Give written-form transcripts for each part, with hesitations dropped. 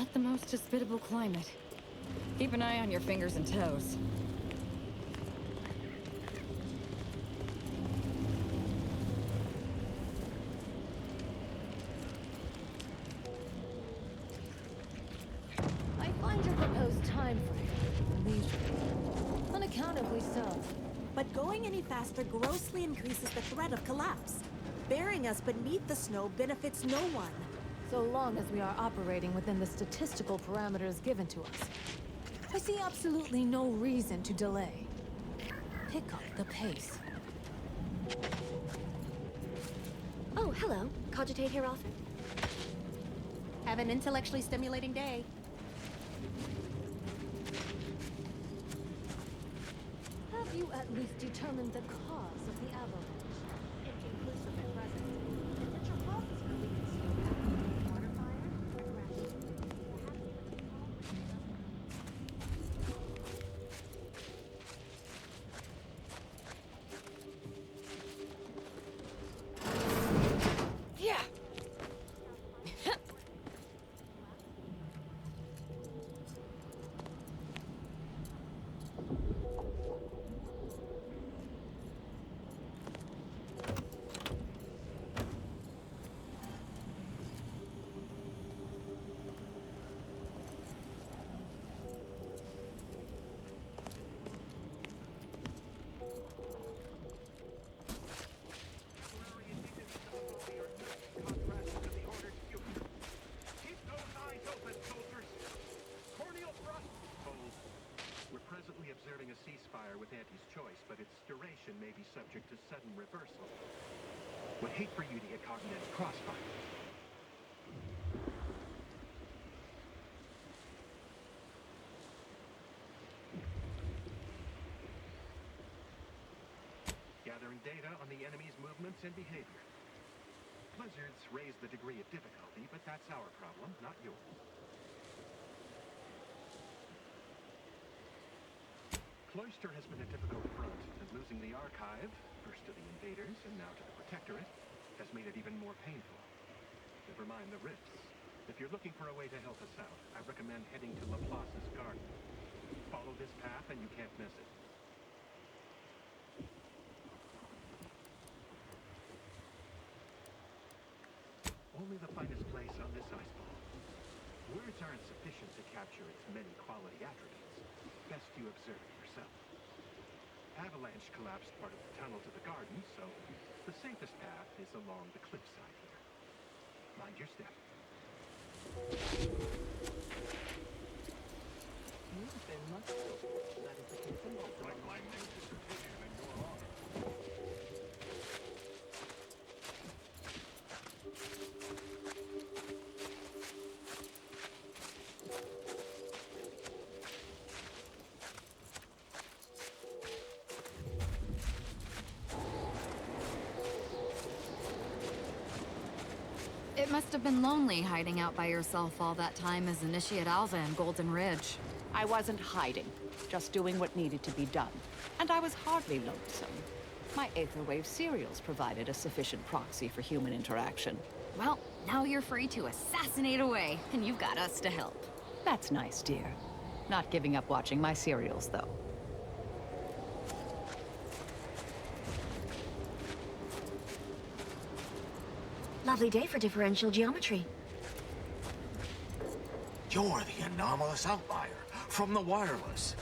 not the most hospitable climate. Keep an eye on your fingers and toes. I find your proposed time frame leisurely. Unaccountably so. But going any faster grossly increases the threat of collapse. Burying us beneath the snow benefits no one. So long as we are operating within the statistical parameters given to us. I see absolutely no reason to delay. Pick up the pace. Oh, hello. Cogitate here often? Have an intellectually stimulating day. Have you at least determined the cause of the avalanche? Inconclusive at present. But your pulse is really concealed. Water fire? Crashing? Yeah! We're presently observing a ceasefire with Auntie's choice, but its duration may be subject to sudden reversal. Would hate for you to get caught in any crossfire. Gathering data on the enemy's movements and behavior. Blizzards raise the degree of difficulty, but that's our problem, not yours. Cloister has been a difficult front, and losing the archive, first to the invaders and now to the Protectorate, has made it even more painful. Never mind the rifts. If you're looking for a way to help us out, I recommend heading to Laplace's garden. Follow this path and you can't miss it. Only the finest place on this ice ball. Words aren't sufficient to capture its many quality attributes. Best you observe it yourself. Avalanche collapsed part of the tunnel to the garden, so the safest path is along the cliffside here. Mind your step. You've been much older. That is the case in most of Like my main dissertation in your honor. It must have been lonely hiding out by yourself all that time as Initiate Alva in Golden Ridge. I wasn't hiding, just doing what needed to be done. And I was hardly lonesome. My Aetherwave serials provided a sufficient proxy for human interaction. Well, now you're free to assassinate away, and you've got us to help. That's nice, dear. Not giving up watching my serials, though. Lovely day for differential geometry. You're the anomalous outlier from the wireless.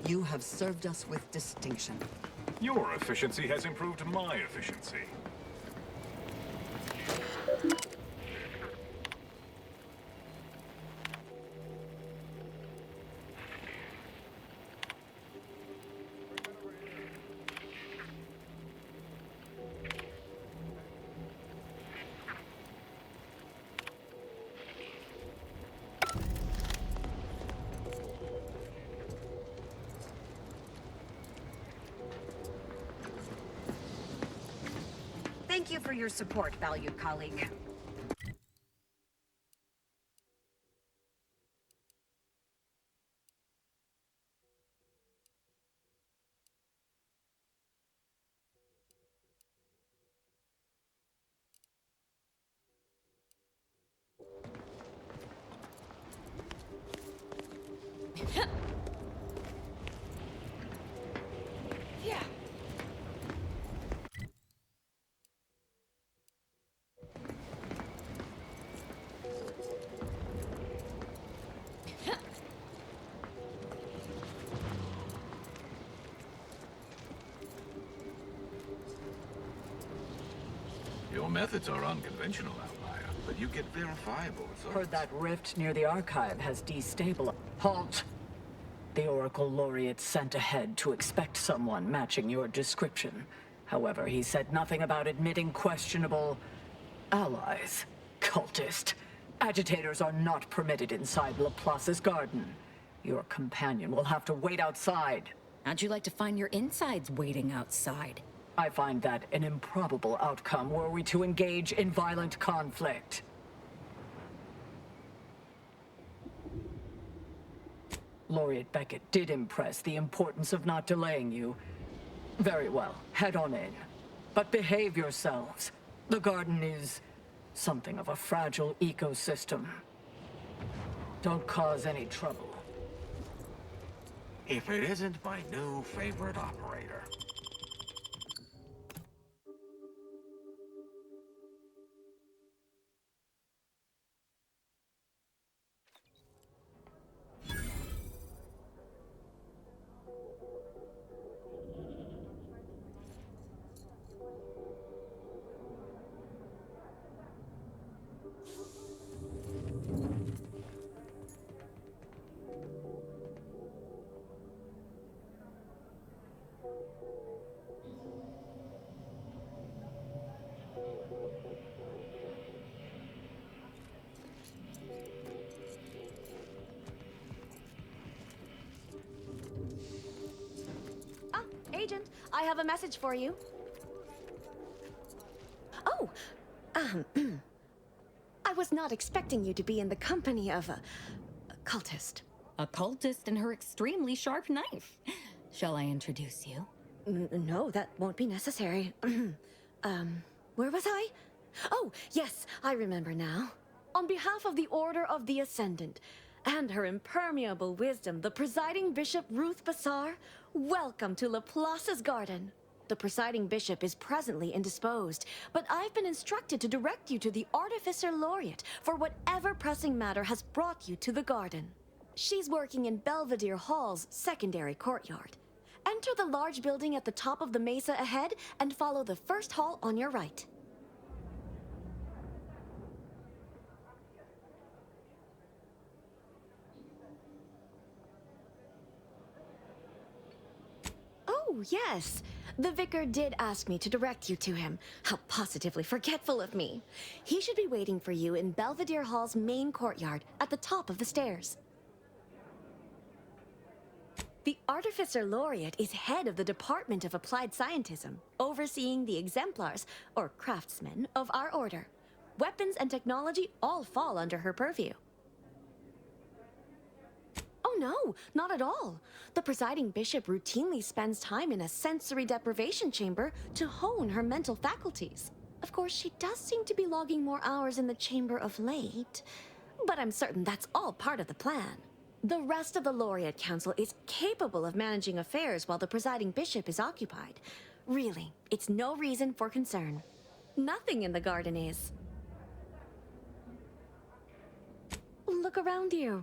You have served us with distinction. Your efficiency has improved my efficiency. Thank you for your support, valued colleague. Your methods are unconventional, Outlier, but you get verifiable results. Heard that rift near the archive has destabilized. Halt! The Oracle Laureate sent ahead to expect someone matching your description. However, he said nothing about admitting questionable allies. Cultist. Agitators are not permitted inside Laplace's garden. Your companion will have to wait outside. How'd you like to find your insides waiting outside? I find that an improbable outcome were we to engage in violent conflict. Laureate Beckett did impress the importance of not delaying you. Very well, head on in. But behave yourselves. The garden is something of a fragile ecosystem. Don't cause any trouble. If it isn't my new favorite operator. Agent, I have a message for you. Oh, I was not expecting you to be in the company of a cultist. A cultist and her extremely sharp knife. Shall I introduce you? No, that won't be necessary. Where was I? Oh, yes, I remember now. On behalf of the Order of the Ascendant, and her impermeable wisdom, the presiding bishop Ruth Bassar, welcome to Laplace's garden. The presiding bishop is presently indisposed, but I've been instructed to direct you to the Artificer Laureate for whatever pressing matter has brought you to the garden. She's working in Belvedere Hall's secondary courtyard. Enter the large building at the top of the mesa ahead and follow the first hall on your right. Oh, yes. The vicar did ask me to direct you to him. How positively forgetful of me. He should be waiting for you in Belvedere Hall's main courtyard at the top of the stairs. The Artificer Laureate is head of the Department of Applied Scientism, overseeing the exemplars, or craftsmen, of our order. Weapons and technology all fall under her purview. Oh no, not at all. The presiding bishop routinely spends time in a sensory deprivation chamber to hone her mental faculties. Of course, she does seem to be logging more hours in the chamber of late, but I'm certain that's all part of the plan. The rest of the Laureate Council is capable of managing affairs while the presiding bishop is occupied. Really, it's no reason for concern. Nothing in the garden is. Look around you.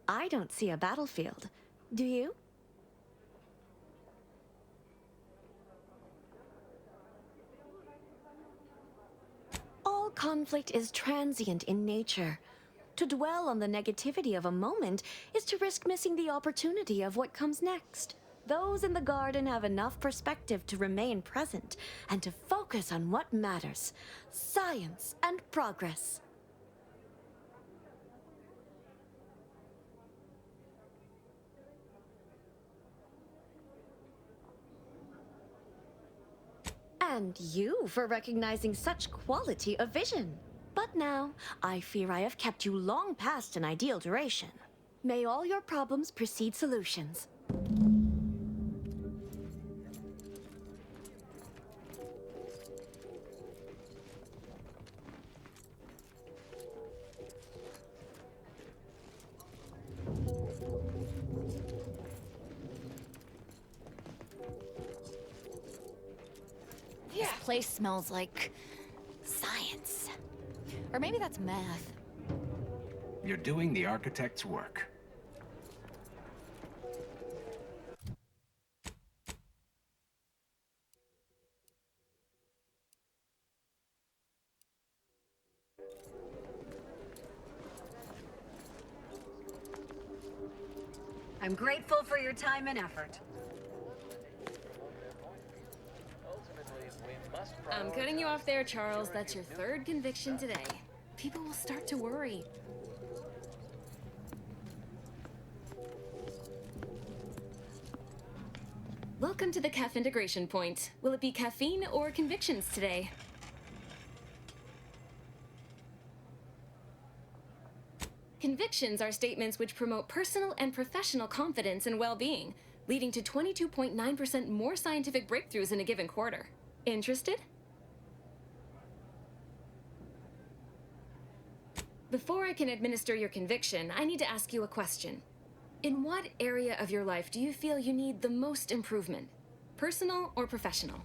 I don't see a battlefield. Do you? All conflict is transient in nature. To dwell on the negativity of a moment is to risk missing the opportunity of what comes next. Those in the garden have enough perspective to remain present and to focus on what matters: science and progress. And you for recognizing such quality of vision. But now, I fear I have kept you long past an ideal duration. May all your problems precede solutions. This place smells like science. Or maybe that's math. You're doing the architect's work. I'm grateful for your time and effort. I'm cutting you off there, Charles. That's your third conviction today. People will start to worry. Welcome to the CAF integration point. Will it be caffeine or convictions today? Convictions are statements which promote personal and professional confidence and well-being, leading to 22.9% more scientific breakthroughs in a given quarter. Interested? Before I can administer your conviction, I need to ask you a question. In what area of your life do you feel you need the most improvement? Personal or professional?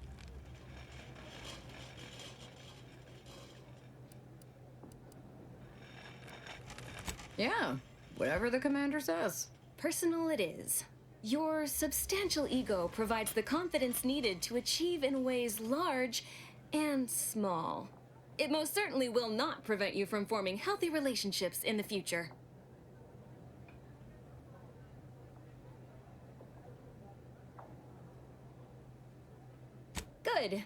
Yeah, whatever the commander says. Personal it is. Your substantial ego provides the confidence needed to achieve in ways large and small. It most certainly will not prevent you from forming healthy relationships in the future. Good.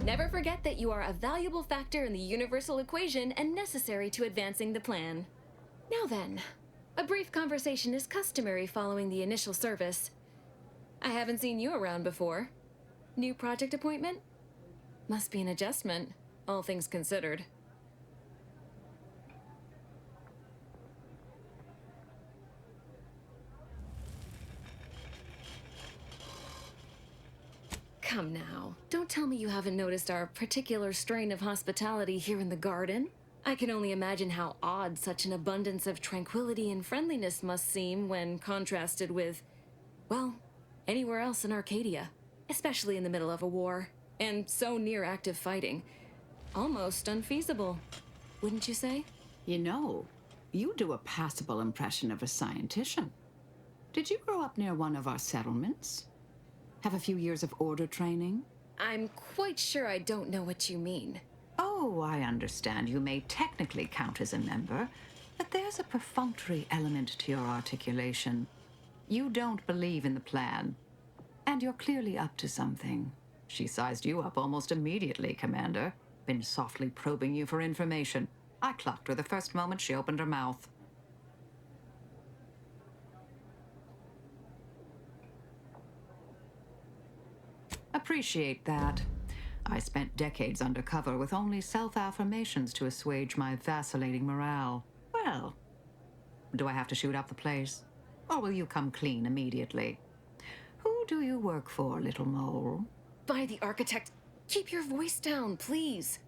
Never forget that you are a valuable factor in the universal equation and necessary to advancing the plan. Now then, a brief conversation is customary following the initial service. I haven't seen you around before. New project appointment? Must be an adjustment, all things considered. Come now, don't tell me you haven't noticed our particular strain of hospitality here in the garden. I can only imagine how odd such an abundance of tranquility and friendliness must seem when contrasted with, well, anywhere else in Arcadia, especially in the middle of a war, and so near active fighting. Almost unfeasible, wouldn't you say? You know, you do a passable impression of a scientician. Did you grow up near one of our settlements? Have a few years of order training? I'm quite sure I don't know what you mean. Oh, I understand you may technically count as a member, but there's a perfunctory element to your articulation. You don't believe in the plan, and you're clearly up to something. She sized you up almost immediately, Commander. Been softly probing you for information. I clocked her the first moment she opened her mouth. Appreciate that. I spent decades undercover with only self-affirmations to assuage my vacillating morale. Well, do I have to shoot up the place? Or will you come clean immediately? Who do you work for, little mole? By the architect, keep your voice down, please.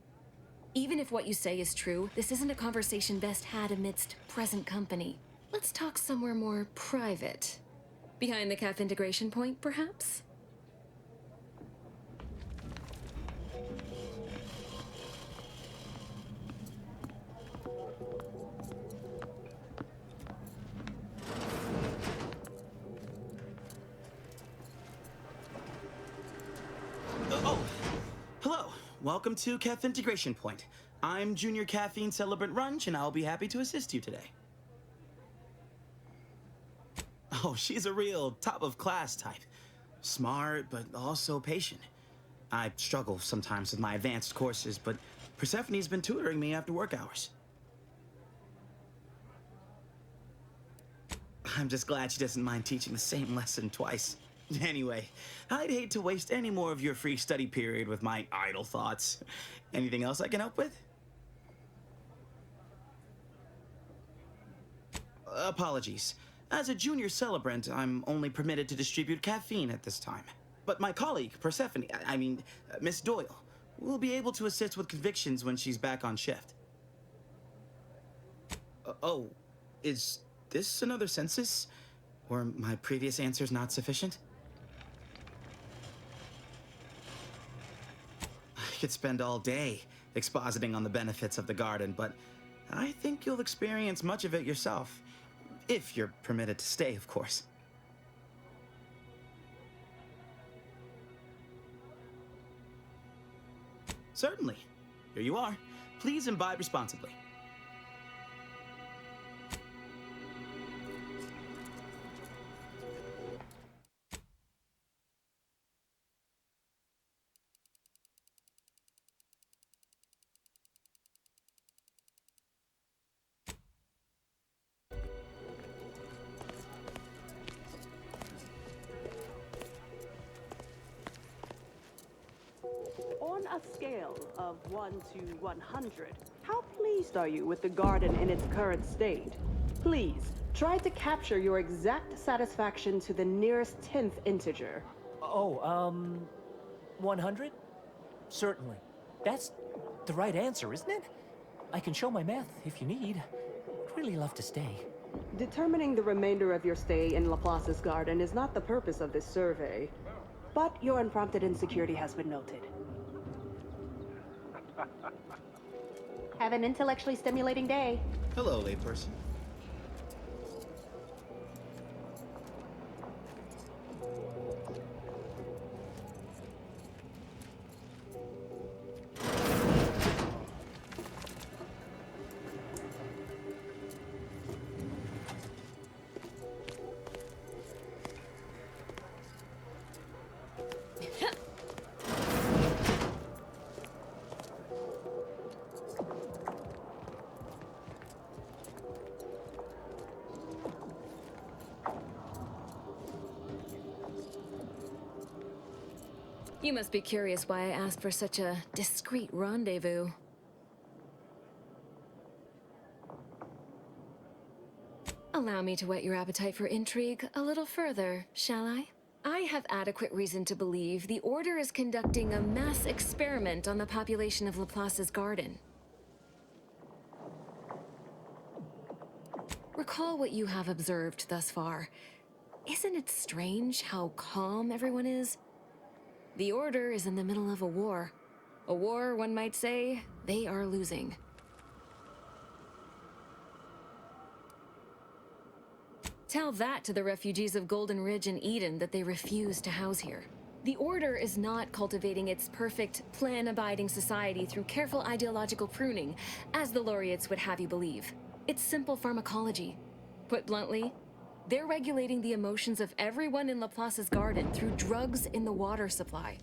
Even if what you say is true, this isn't a conversation best had amidst present company. Let's talk somewhere more private. Behind the CAF integration point, perhaps? welcome to Caff Integration Point. I'm Junior Caffeine Celebrant Runch, and I'll be happy to assist you today. Oh, she's a real top-of-class type. Smart, but also patient. I struggle sometimes with my advanced courses, but Persephone's been tutoring me after work hours. I'm just glad she doesn't mind teaching the same lesson twice. Anyway, I'd hate to waste any more of your free study period with my idle thoughts. Anything else I can help with? Apologies. As a junior celebrant, I'm only permitted to distribute caffeine at this time. But my colleague, Persephone, Miss Doyle, will be able to assist with convictions when she's back on shift. Oh, is this another census? Were my previous answers not sufficient? I could spend all day expositing on the benefits of the garden, but I think you'll experience much of it yourself. If you're permitted to stay, of course. Certainly. Here you are. Please imbibe responsibly. On a scale of 1 to 100, how pleased are you with the garden in its current state? Please, try to capture your exact satisfaction to the nearest 10th integer. 100? Certainly. That's the right answer, isn't it? I can show my math if you need. I'd really love to stay. Determining the remainder of your stay in Laplace's garden is not the purpose of this survey. But your unprompted insecurity has been noted. Have an intellectually stimulating day. Hello, layperson. You must be curious why I asked for such a discreet rendezvous. Allow me to whet your appetite for intrigue a little further, shall I? I have adequate reason to believe the Order is conducting a mass experiment on the population of Laplace's garden. Recall what you have observed thus far. Isn't it strange how calm everyone is? The Order is in the middle of a war. A war, one might say, they are losing. Tell that to the refugees of Golden Ridge and Eden that they refuse to house here. The Order is not cultivating its perfect, plan-abiding society through careful ideological pruning, as the laureates would have you believe. It's simple pharmacology. Put bluntly, they're regulating the emotions of everyone in Laplace's garden through drugs in the water supply.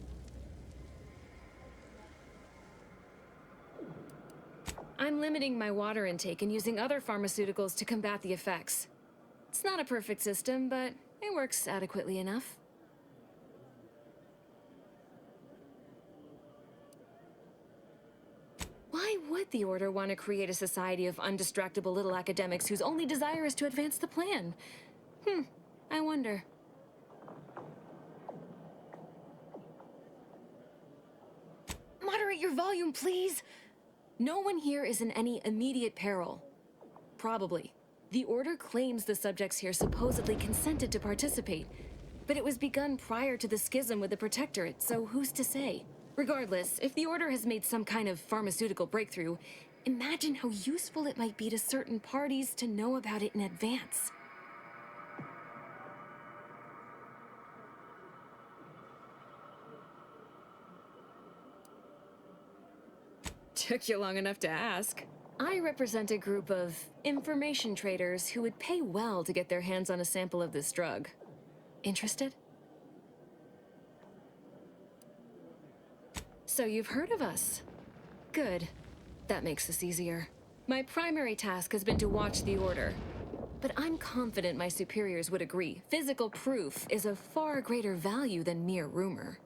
I'm limiting my water intake and using other pharmaceuticals to combat the effects. It's not a perfect system, but it works adequately enough. Why would the Order want to create a society of undistractable little academics whose only desire is to advance the plan? I wonder. Moderate your volume, please! No one here is in any immediate peril. Probably. The Order claims the subjects here supposedly consented to participate, but it was begun prior to the schism with the Protectorate, so who's to say? Regardless, if the Order has made some kind of pharmaceutical breakthrough, imagine how useful it might be to certain parties to know about it in advance. Took you long enough to ask. I represent a group of information traders who would pay well to get their hands on a sample of this drug. Interested? So you've heard of us. Good. That makes this easier. My primary task has been to watch the order. But I'm confident my superiors would agree. Physical proof is of far greater value than mere rumor.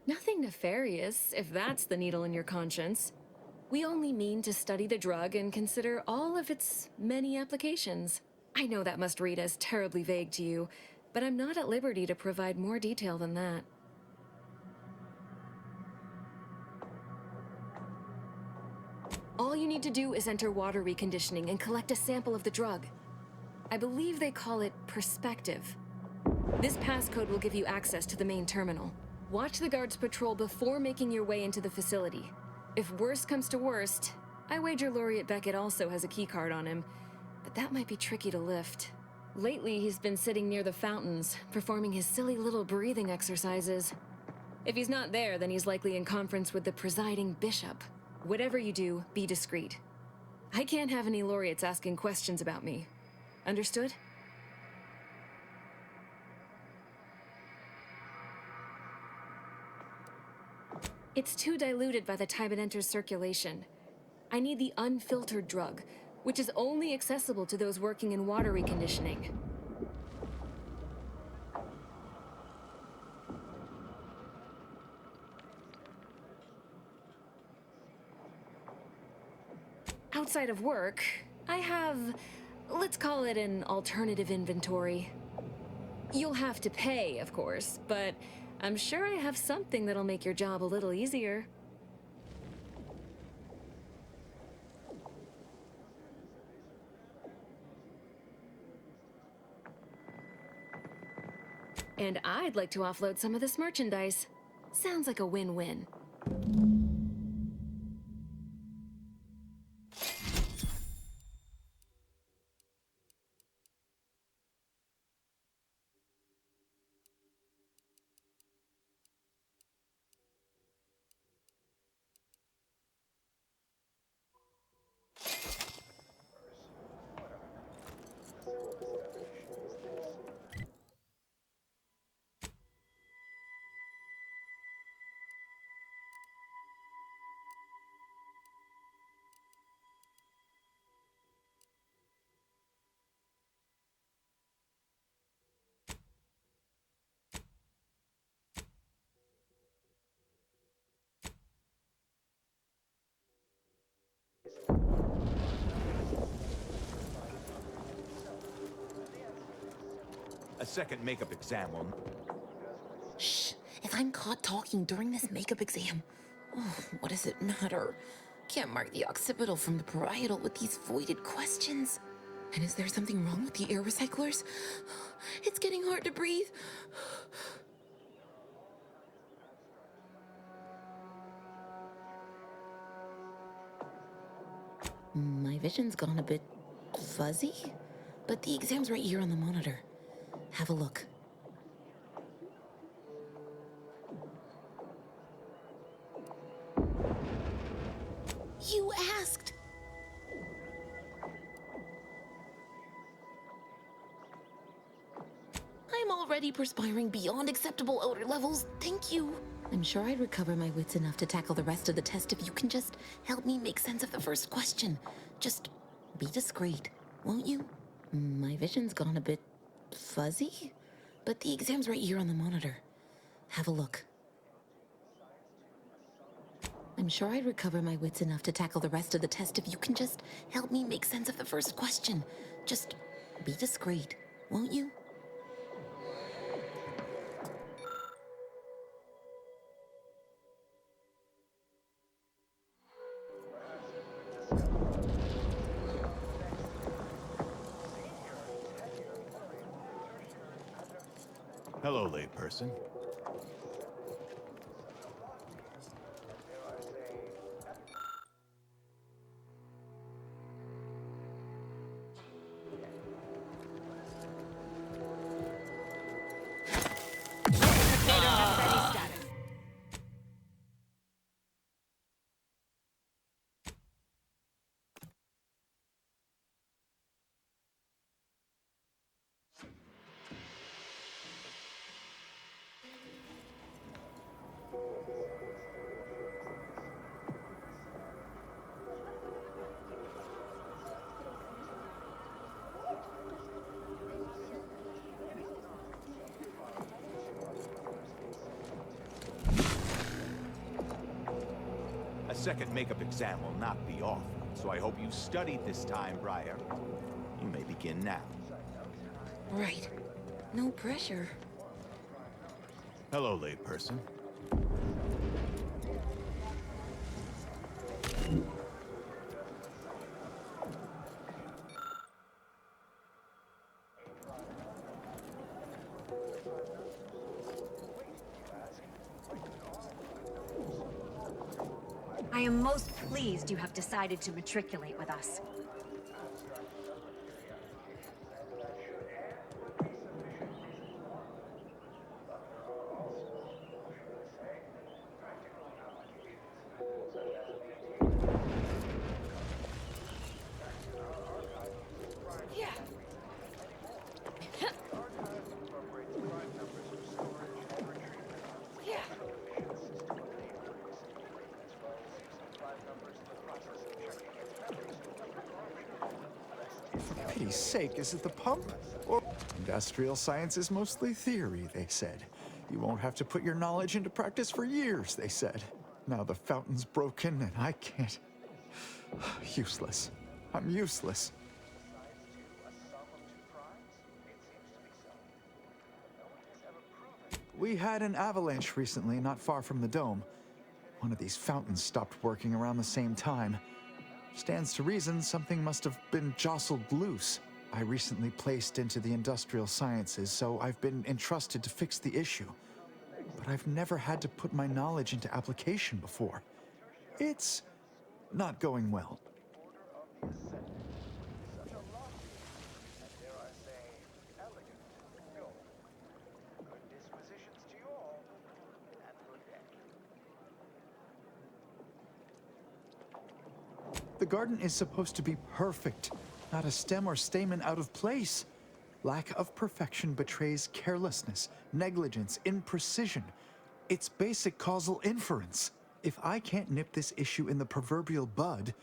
Nothing nefarious, if that's the needle in your conscience. We only mean to study the drug and consider all of its many applications. I know that must read as terribly vague to you, but I'm not at liberty to provide more detail than that. All you need to do is enter water reconditioning and collect a sample of the drug. I believe they call it perspective. This passcode will give you access to the main terminal. Watch the guards patrol before making your way into the facility. If worst comes to worst, I wager Laureate Beckett also has a keycard on him, but that might be tricky to lift. Lately, he's been sitting near the fountains, performing his silly little breathing exercises. If he's not there, then he's likely in conference with the presiding bishop. Whatever you do, be discreet. I can't have any laureates asking questions about me. Understood? It's too diluted by the time it enters circulation. I need the unfiltered drug, which is only accessible to those working in water reconditioning. Outside of work, I have, let's call it an alternative inventory. You'll have to pay, of course, but I'm sure I have something that'll make your job a little easier. And I'd like to offload some of this merchandise. Sounds like a win-win. A second makeup exam will... Shh! If I'm caught talking during this makeup exam, oh, what does it matter? Can't mark the occipital from the parietal with these voided questions. And is there something wrong with the air recyclers? It's getting hard to breathe. My vision's gone a bit fuzzy, but the exam's right here on the monitor. Have a look. You asked! I'm already perspiring beyond acceptable odor levels, thank you. I'm sure I'd recover my wits enough to tackle the rest of the test if you can just help me make sense of the first question. Just be discreet, won't you? My vision's gone a bit fuzzy, but the exam's right here on the monitor. Have a look. I'm sure I'd recover my wits enough to tackle the rest of the test if you can just help me make sense of the first question. Just be discreet, won't you? Hello, layperson. second makeup exam will not be offered, so I hope you studied this time, Briar. You may begin now. Right. No pressure. Hello, layperson. I am most pleased you have decided to matriculate with us. For pity's sake, is it the pump? Or industrial science is mostly theory, they said. You won't have to put your knowledge into practice for years, they said. Now the fountain's broken and I can't. Useless. I'm useless. We had an avalanche recently, not far from the dome. One of these fountains stopped working around the same time. Stands to reason something must have been jostled loose. I recently placed into the industrial sciences, so I've been entrusted to fix the issue. But I've never had to put my knowledge into application before. It's not going well. The garden is supposed to be perfect, not a stem or stamen out of place. Lack of perfection betrays carelessness, negligence, imprecision. It's basic causal inference. If I can't nip this issue in the proverbial bud,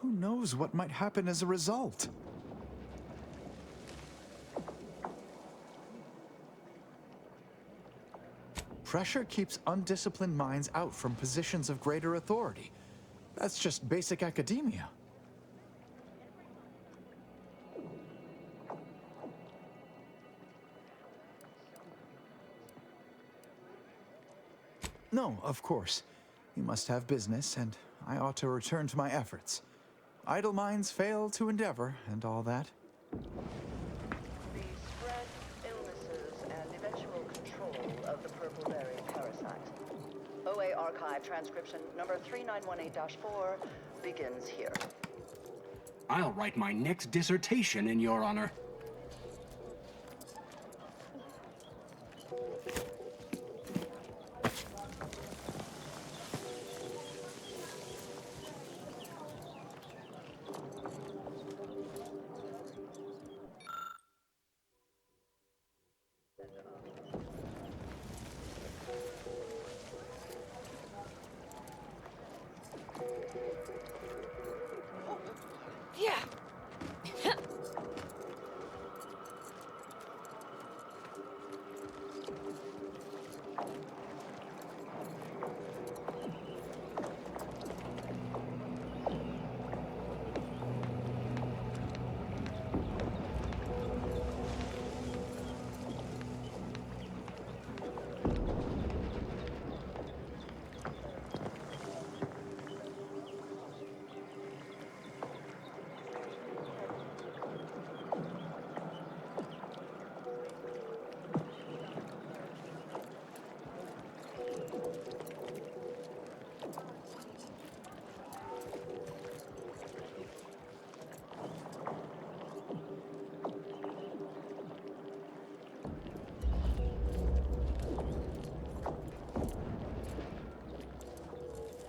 who knows what might happen as a result? Pressure keeps undisciplined minds out from positions of greater authority. That's just basic academia. No, of course. You must have business, and I ought to return to my efforts. Idle minds fail to endeavor, and all that. The spread, illnesses, and eventual control of the purple berry parasite. OA archive transcription number 3918-4 begins here. I'll write my next dissertation in your honor. Yeah.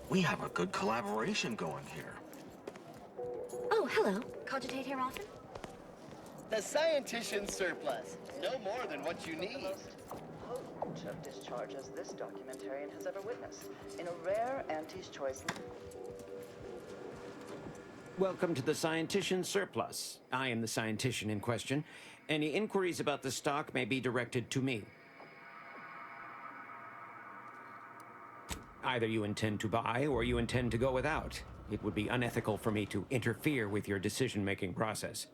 We have a good collaboration going here. Oh, hello. Cogitate here often? The scientician surplus. No more than what you need. Potent of discharges this documentarian has ever witnessed. In a rare Auntie's Choice. Welcome to the Scientician Surplus. I am the scientician in question. Any inquiries about the stock may be directed to me. Either you intend to buy or you intend to go without. It would be unethical for me to interfere with your decision-making process.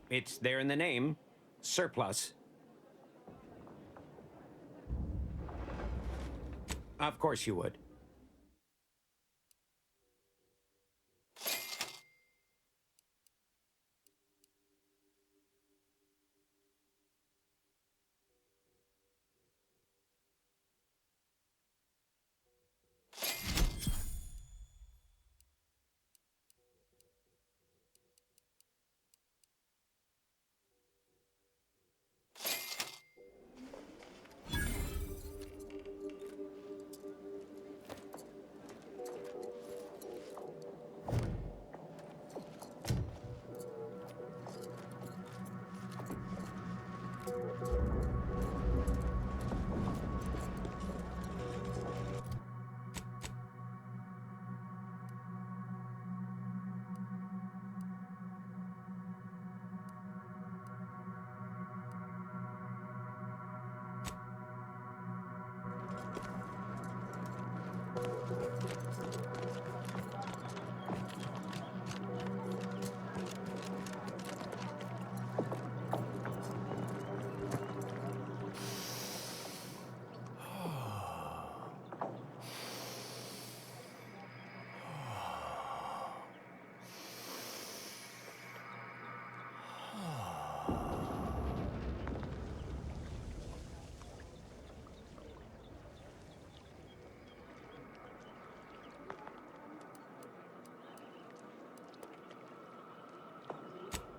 It's there in the name, surplus. Of course you would.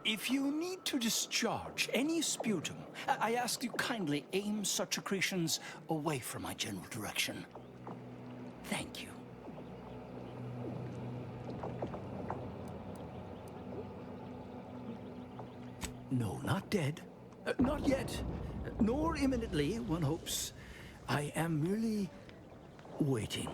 If you need to discharge any sputum, I ask you kindly aim such accretions away from my general direction. Thank you. No, not dead. Not yet. Nor imminently, one hopes. I am merely waiting.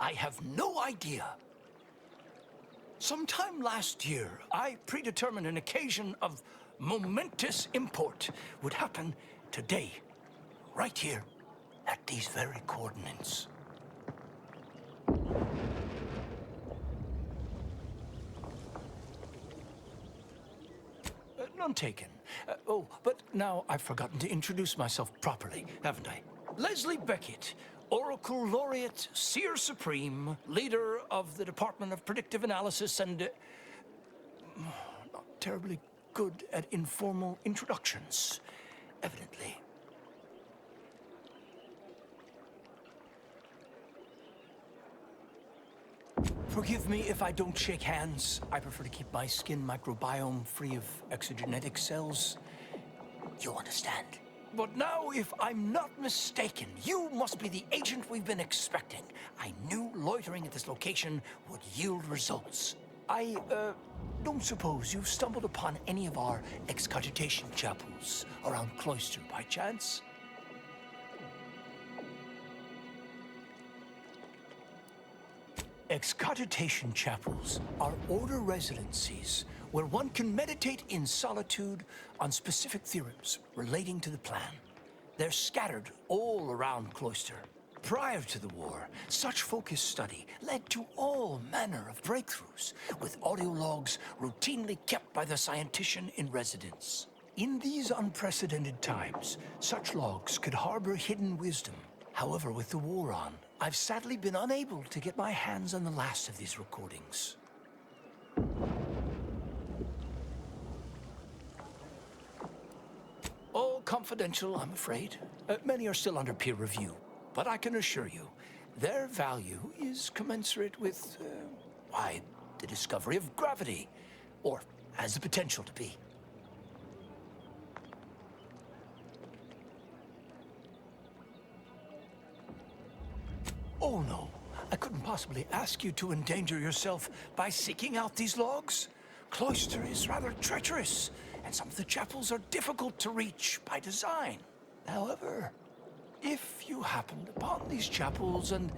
I have no idea. Sometime last year, I predetermined an occasion of momentous import would happen today, right here, at these very coordinates. None taken. Oh, but now I've forgotten to introduce myself properly, haven't I? Leslie Beckett, Oracle Laureate, Seer Supreme, leader of the Department of Predictive Analysis, and not terribly good at informal introductions, evidently. Forgive me if I don't shake hands. I prefer to keep my skin microbiome free of exogenetic cells. You understand? But now, if I'm not mistaken, you must be the agent we've been expecting. I knew loitering at this location would yield results. I, don't suppose you've stumbled upon any of our excogitation chapels around Cloister by chance? Excogitation chapels are order residencies where one can meditate in solitude on specific theorems relating to the plan. They're scattered all around Cloister. Prior to the war, such focused study led to all manner of breakthroughs, with audio logs routinely kept by the scientician in residence. In these unprecedented times, such logs could harbor hidden wisdom. However, with the war on, I've sadly been unable to get my hands on the last of these recordings. All confidential, I'm afraid. Many are still under peer review, but I can assure you, their value is commensurate with, why, the discovery of gravity, or has the potential to be. Oh no, I couldn't possibly ask you to endanger yourself by seeking out these logs. Cloister is rather treacherous, and some of the chapels are difficult to reach by design. However, if you happened upon these chapels and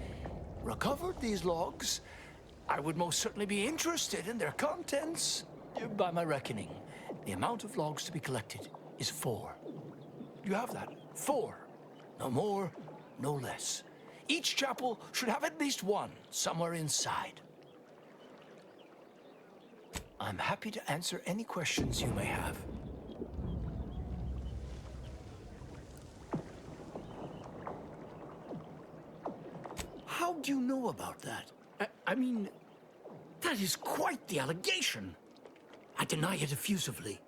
recovered these logs, I would most certainly be interested in their contents. By my reckoning, the amount of logs to be collected is 4. You have that? 4. No more, no less. Each chapel should have at least one somewhere inside. I'm happy to answer any questions you may have. How do you know about that? I mean, that is quite the allegation. I deny it effusively.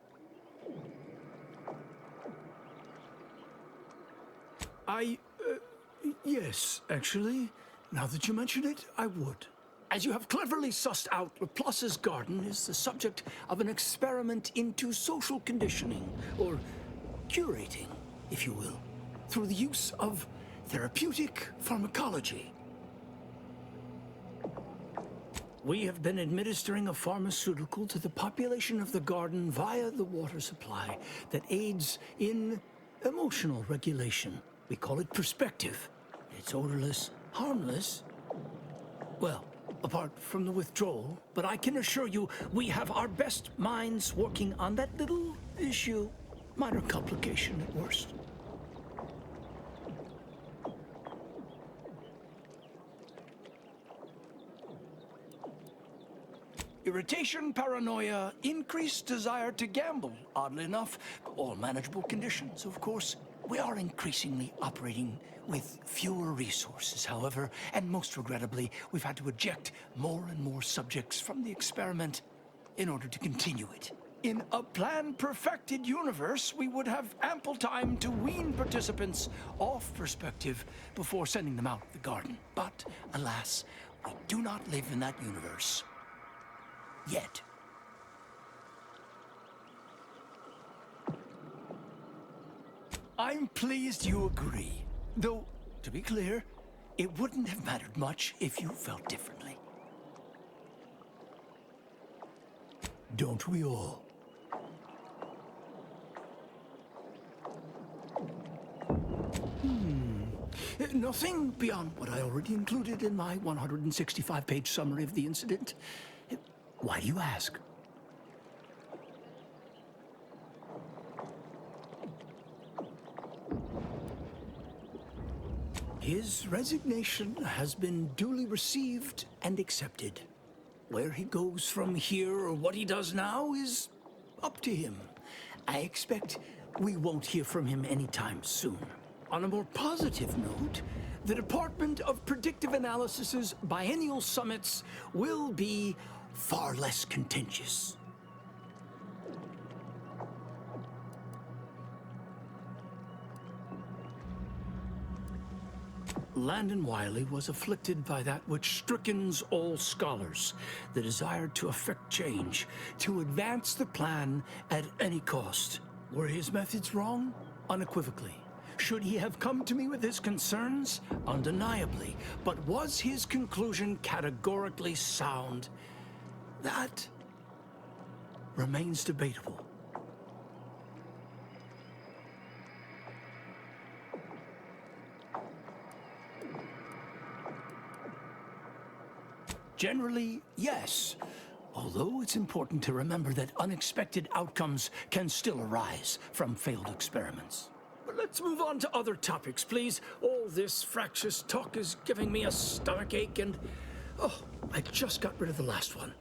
Yes, actually. Now that you mention it, I would. As you have cleverly sussed out, Laplace's garden is the subject of an experiment into social conditioning, or curating, if you will, through the use of therapeutic pharmacology. We have been administering a pharmaceutical to the population of the garden via the water supply that aids in emotional regulation. We call it perspective. It's odorless, harmless. Well, apart from the withdrawal, but I can assure you we have our best minds working on that little issue. Minor complication at worst. Irritation, paranoia, increased desire to gamble, oddly enough. All manageable conditions, of course. We are increasingly operating with fewer resources, however, and most regrettably, we've had to eject more and more subjects from the experiment in order to continue it. In a plan-perfected universe, we would have ample time to wean participants off perspective before sending them out of the garden. But, alas, we do not live in that universe. Yet. I'm pleased you agree. Though, to be clear, it wouldn't have mattered much if you felt differently. Don't we all? Nothing beyond what I already included in my 165-page summary of the incident. Why do you ask? His resignation has been duly received and accepted. Where he goes from here or what he does now is up to him. I expect we won't hear from him anytime soon. On a more positive note, the Department of Predictive Analysis's biennial summits will be far less contentious. Landon Wiley was afflicted by that which strickens all scholars, the desire to effect change, to advance the plan at any cost. Were his methods wrong? Unequivocally. Should he have come to me with his concerns? Undeniably. But was his conclusion categorically sound? That remains debatable. Generally, yes. Although it's important to remember that unexpected outcomes can still arise from failed experiments. But let's move on to other topics, please. All this fractious talk is giving me a stomachache and... oh, I just got rid of the last one.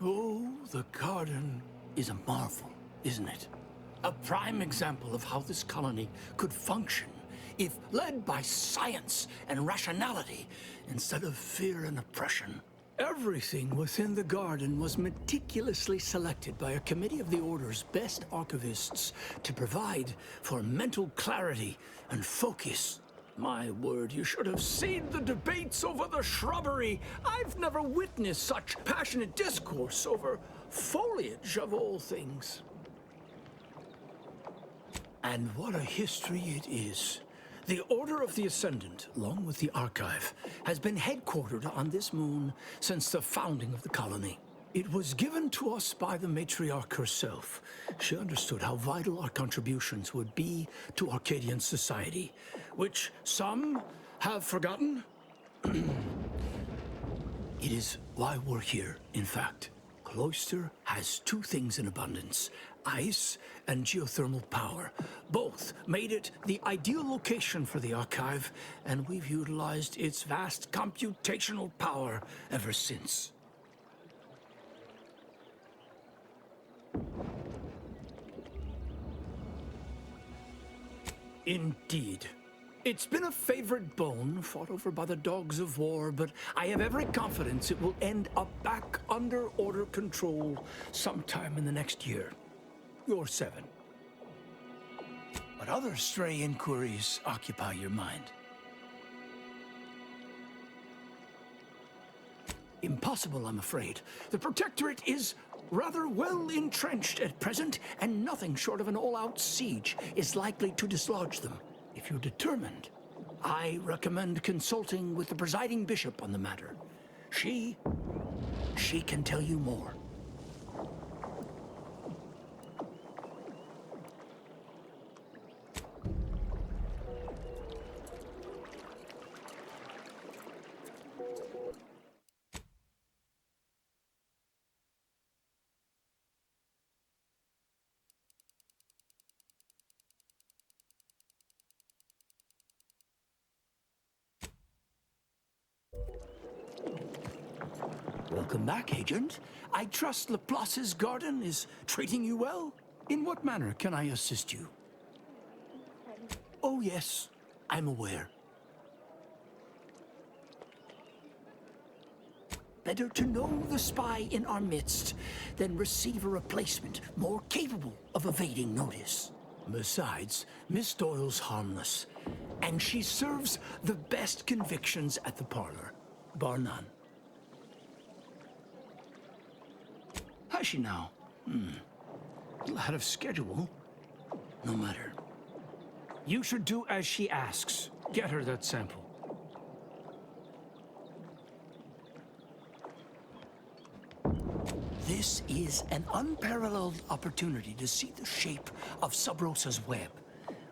Oh, the garden is a marvel, isn't it? A prime example of how this colony could function if led by science and rationality instead of fear and oppression. Everything within the garden was meticulously selected by a committee of the Order's best archivists to provide for mental clarity and focus. My word, you should have seen the debates over the shrubbery. I've never witnessed such passionate discourse over foliage of all things. And what a history it is. The Order of the Ascendant, along with the Archive, has been headquartered on this moon since the founding of the colony. It was given to us by the matriarch herself. She understood how vital our contributions would be to Arcadian society, which some have forgotten, It is why we're here, in fact. Cloister has two things in abundance: ice and geothermal power. Both made it the ideal location for the archive, and we've utilized its vast computational power ever since. Indeed. It's been a favorite bone, fought over by the dogs of war, but I have every confidence it will end up back under Order control sometime in the next year. Or 7. What other stray inquiries occupy your mind? Impossible, I'm afraid. The Protectorate is rather well entrenched at present, and nothing short of an all-out siege is likely to dislodge them. If you're determined, I recommend consulting with the presiding bishop on the matter. She can tell you more. Welcome back, Agent. I trust Laplace's garden is treating you well? In what manner can I assist you? Oh, yes, I'm aware. Better to know the spy in our midst than receive a replacement more capable of evading notice. Besides, Miss Doyle's harmless, and she serves the best convictions at the parlor, bar none. Has she now? A little out of schedule. No matter. You should do as she asks. Get her that sample. This is an unparalleled opportunity to see the shape of Sub Rosa's web.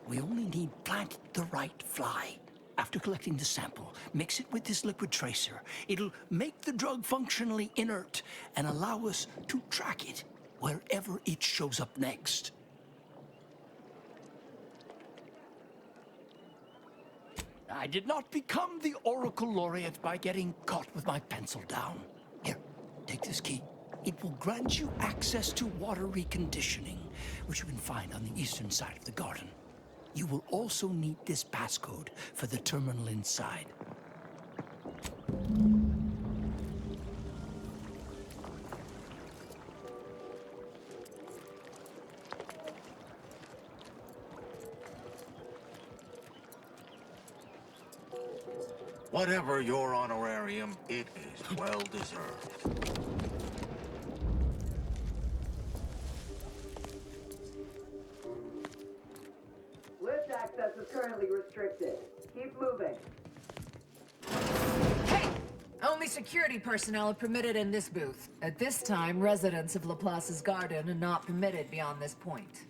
We only need plant the right fly. After collecting the sample, mix it with this liquid tracer. It'll make the drug functionally inert and allow us to track it wherever it shows up next. I did not become the Oracle Laureate by getting caught with my pencil down. Here, take this key. It will grant you access to water reconditioning, which you can find on the eastern side of the garden. You will also need this passcode for the terminal inside. Whatever your honorarium, it is well deserved. Lift access is currently restricted. Keep moving. Hey! Only security personnel are permitted in this booth. At this time, residents of Laplace's garden are not permitted beyond this point.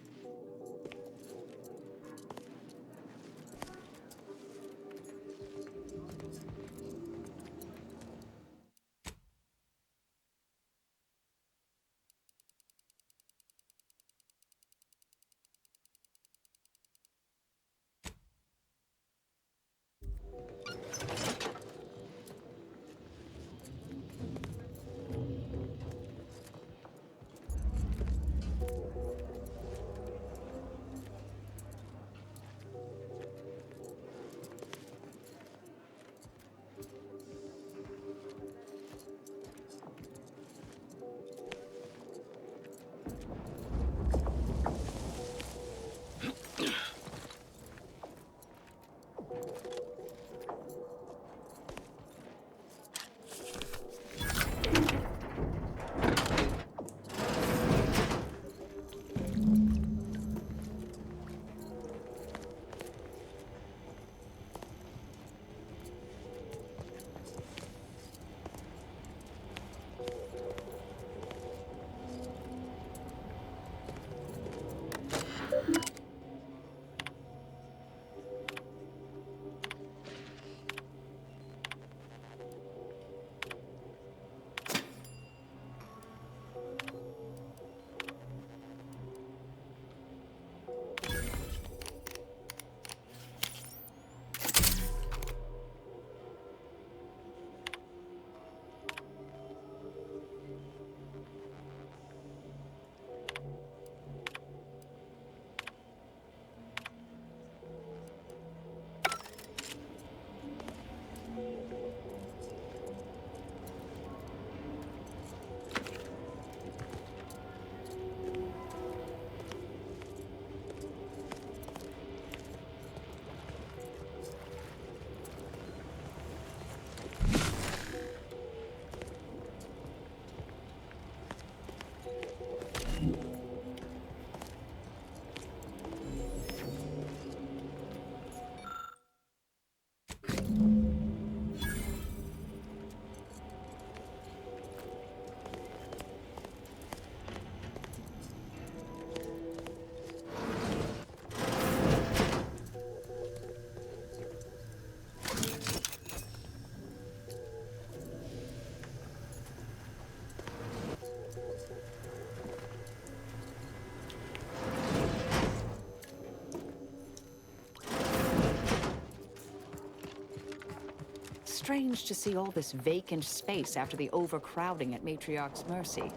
strange to see all this vacant space after the overcrowding at Matriarch's Mercy.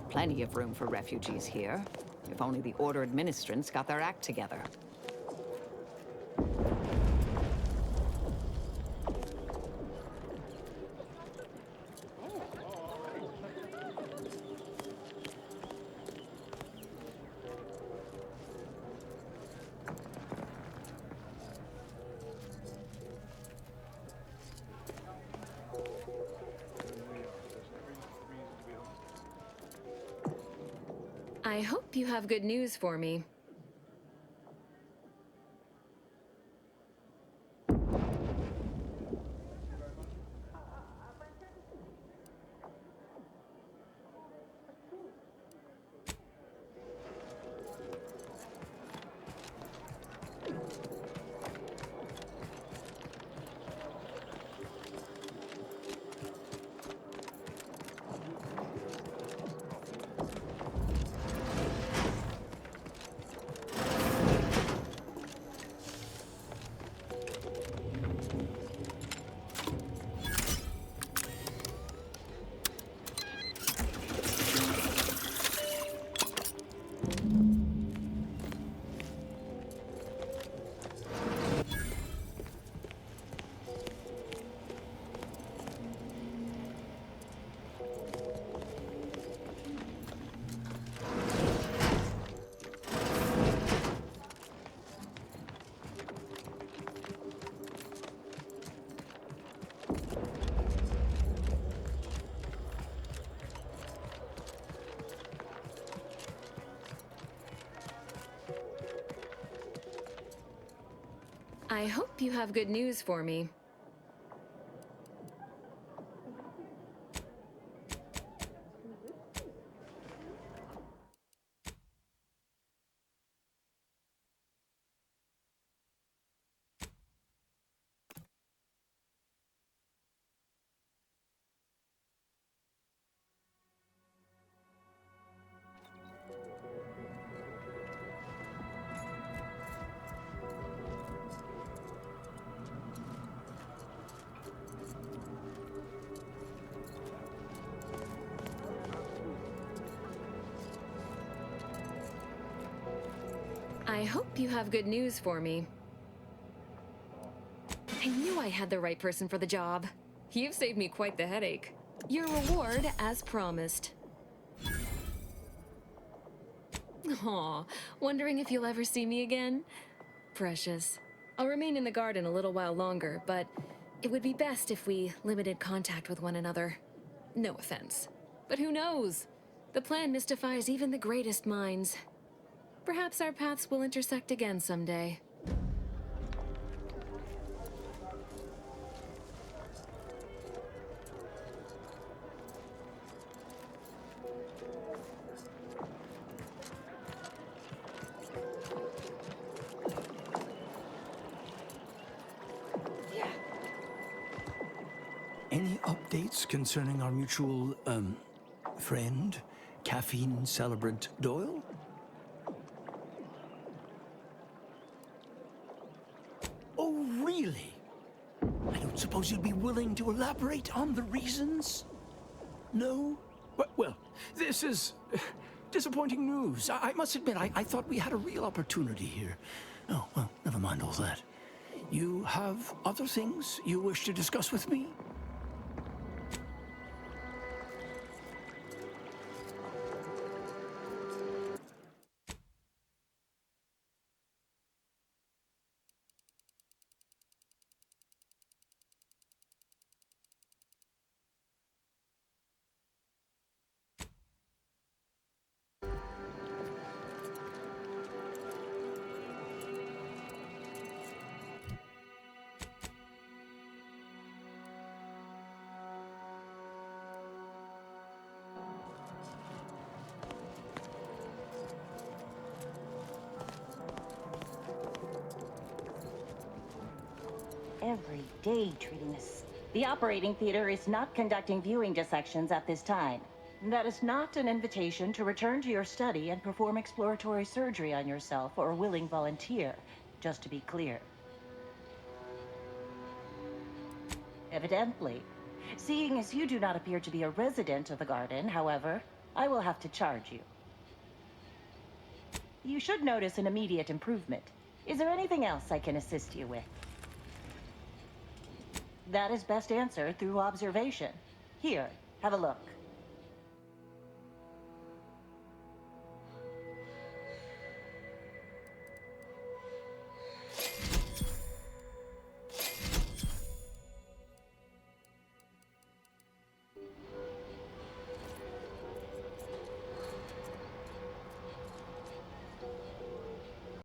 Plenty of room for refugees here. If only the Order administrants got their act together. I hope you have good news for me. I hope you have good news for me. I hope you have good news for me. I knew I had the right person for the job. You've saved me quite the headache. Your reward, as promised. Aw, wondering if you'll ever see me again? Precious. I'll remain in the garden a little while longer, but it would be best if we limited contact with one another. No offense. But who knows? The plan mystifies even the greatest minds. Perhaps our paths will intersect again someday. Any updates concerning our mutual, friend, caffeine celebrant Doyle? Oh, really? I don't suppose you'd be willing to elaborate on the reasons? No? Well, this is disappointing news. I must admit, I thought we had a real opportunity here. Oh, well, never mind all that. You have other things you wish to discuss with me? Every day treating this. The operating theater is not conducting viewing dissections at this time. That is not an invitation to return to your study and perform exploratory surgery on yourself or a willing volunteer, just to be clear. Evidently. Seeing as you do not appear to be a resident of the garden, however, I will have to charge you. You should notice an immediate improvement. Is there anything else I can assist you with? That is best answered through observation. Here, have a look.